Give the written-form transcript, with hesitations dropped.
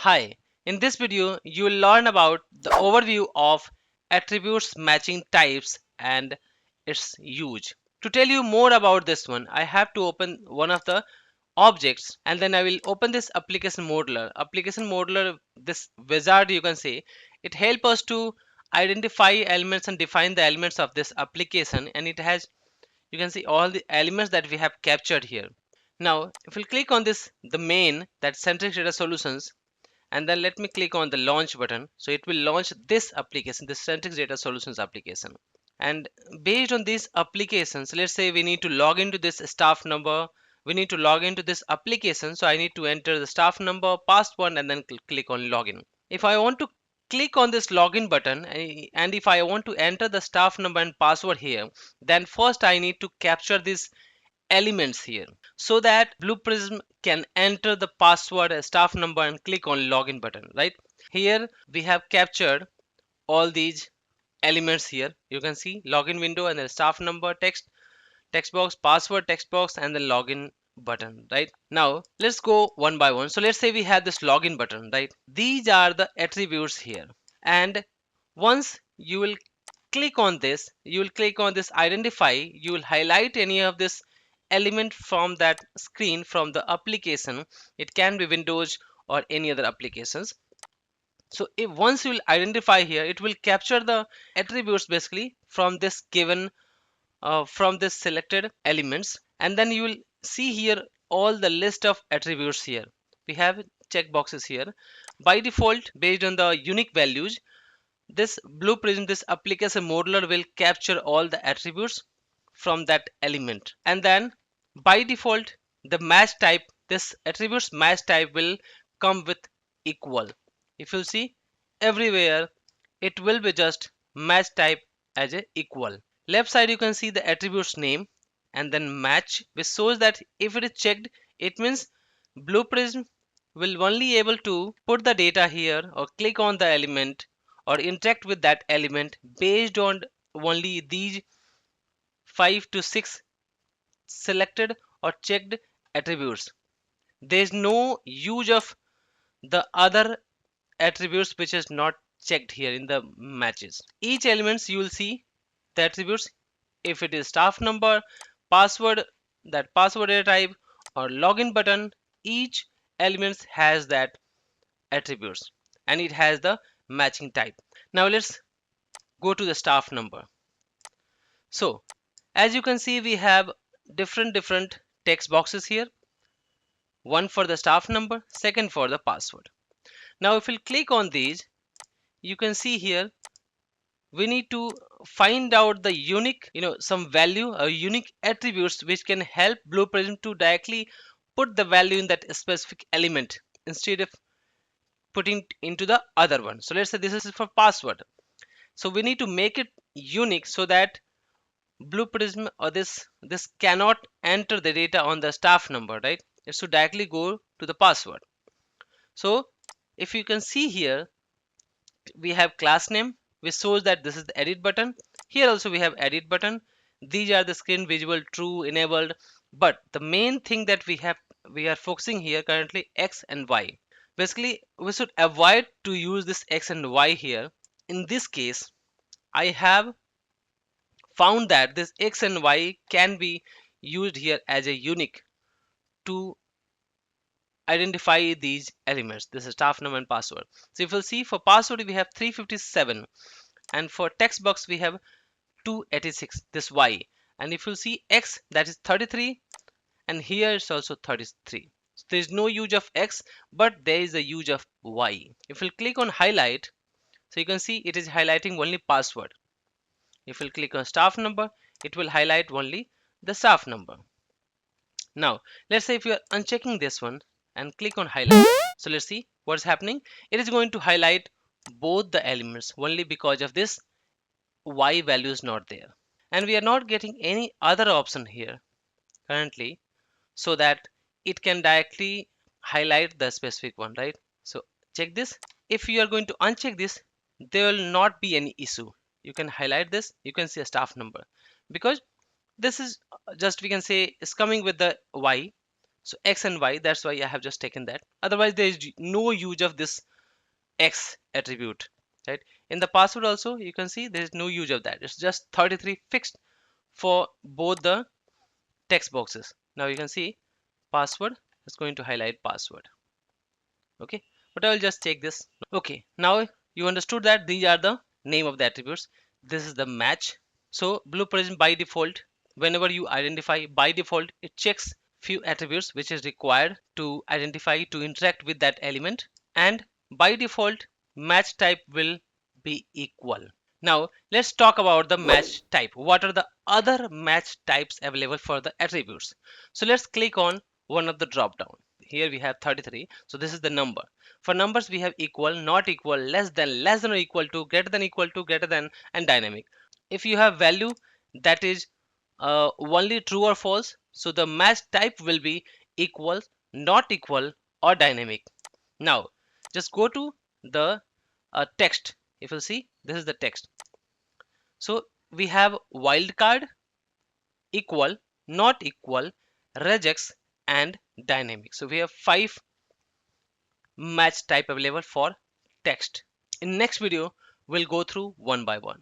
Hi, in this video you will learn about the overview of attributes matching types and its use. To tell you more about this one, I have to open one of the objects and then I will open this application modeler. Application modeler, this wizard you can say, it helps us to identify elements and define the elements of this application, and it has, you can see all the elements that we have captured here. Now if we click on this, the main, that centric data solutions, and then let me click on the launch button, so it will launch this application, this centric data solutions application. And based on these applications, let's say we need to log into this staff number, we need to log into this application, so I need to enter the staff number, password, and then click on login. If I want to click on this login button, and if I want to enter the staff number and password here, then first I need to capture this elements here so that Blue Prism can enter the password, staff number, and click on login button, right? Here we have captured all these elements here. You can see login window and then staff number, text box, password text box, and then login button, right? Now let's go one by one. So let's say we have this login button, right? These are the attributes here, and once you will click on this, you will click on this identify, you will highlight any of this element from that screen from the application. It can be Windows or any other applications. So if once you will identify here, it will capture the attributes basically from this given, from this selected elements, and then you will see here all the list of attributes here. We have check boxes here. By default, based on the unique values, this Blue Prism, this application modeler will capture all the attributes from that element, and then by default the match type, this attributes match type will come with equal. If you see everywhere, it will be just match type as a equal. Left side you can see the attributes name and then match, which shows that if it is checked, it means Blue Prism will only able to put the data here or click on the element or interact with that element based on only these 5 to 6 selected or checked attributes. There is no use of the other attributes which is not checked here in the matches. Each elements you will see the attributes, if it is staff number, password, that password data type, or login button, each elements has that attributes and it has the matching type. Now let's go to the staff number. So as you can see, we have different text boxes here, one for the staff number, second for the password. Now if we click on these, you can see here we need to find out the unique, some value or unique attributes which can help Blue Prism to directly put the value in that specific element instead of putting into the other one. So let's say this is for password, so we need to make it unique so that Blue Prism or this cannot enter the data on the staff number, right? It should directly go to the password. So if you can see here, we have class name which shows that this is the edit button. Here also we have edit button. These are the screen visible, true, enabled. But the main thing that we are focusing here currently, X and Y. Basically we should avoid to use this X and Y here. In this case, I have found that this X and Y can be used here as a unique to identify these elements. This is staff number and password. So if you'll see, for password we have 357, and for text box we have 286, this Y. And if you see X, that is 33, and here it's also 33. So there is no use of X, but there is a use of Y. If you click on highlight, so you can see it is highlighting only password. If you click on staff number, it will highlight only the staff number. Now let's say if you are unchecking this one and click on highlight, so let's see what's happening. It is going to highlight both the elements only because of this Y value is not there, and we are not getting any other option here currently so that it can directly highlight the specific one, right? So check this. If you are going to uncheck this, there will not be any issue. You can highlight this, you can see a staff number because this is just, we can say, is coming with the Y. So X and Y, that's why I have just taken that. Otherwise, there is no use of this X attribute, right? In the password also, you can see there is no use of that. It's just 33 fixed for both the text boxes. Now you can see password is going to highlight password. Okay, but I'll just take this. Okay, now you understood that these are the name of the attributes. This is the match. So Blue Prism by default, whenever you identify, by default it checks few attributes which is required to identify to interact with that element, and by default match type will be equal. Now let's talk about the match type. What are the other match types available for the attributes? So let's click on one of the drop down. Here we have 33. So this is the number. For numbers we have equal, not equal, less than or equal to, greater than, and dynamic. If you have value that is only true or false, so the match type will be equal, not equal, or dynamic. Now just go to the text. If you see, this is the text. So we have wildcard, equal, not equal, regex, and dynamic. So we have 5 match type available for text. In next video, we'll go through one by one.